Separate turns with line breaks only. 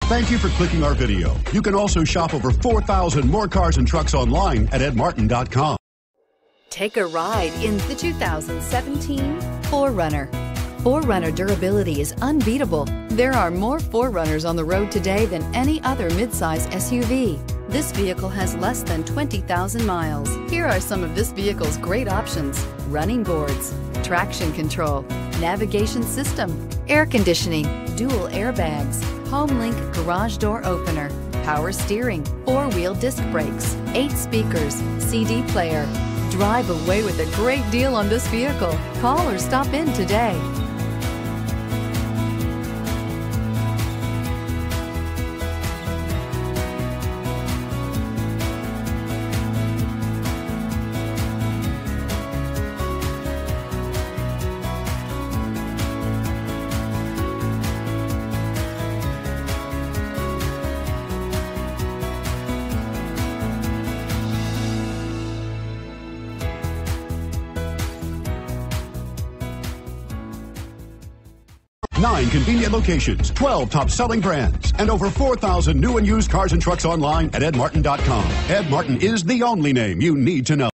Thank you for clicking our video. You can also shop over 4,000 more cars and trucks online at edmartin.com.
Take a ride in the 2017 4Runner. 4Runner durability is unbeatable. There are more 4Runners on the road today than any other midsize SUV. This vehicle has less than 20,000 miles. Here are some of this vehicle's great options: running boards, traction control, navigation system, air conditioning, dual airbags, HomeLink garage door opener, power steering, 4-wheel disc brakes, 8 speakers, CD player. Drive away with a great deal on this vehicle. Call or stop in today.
Nine convenient locations, 12 top-selling brands, and over 4,000 new and used cars and trucks online at edmartin.com. Ed Martin is the only name you need to know.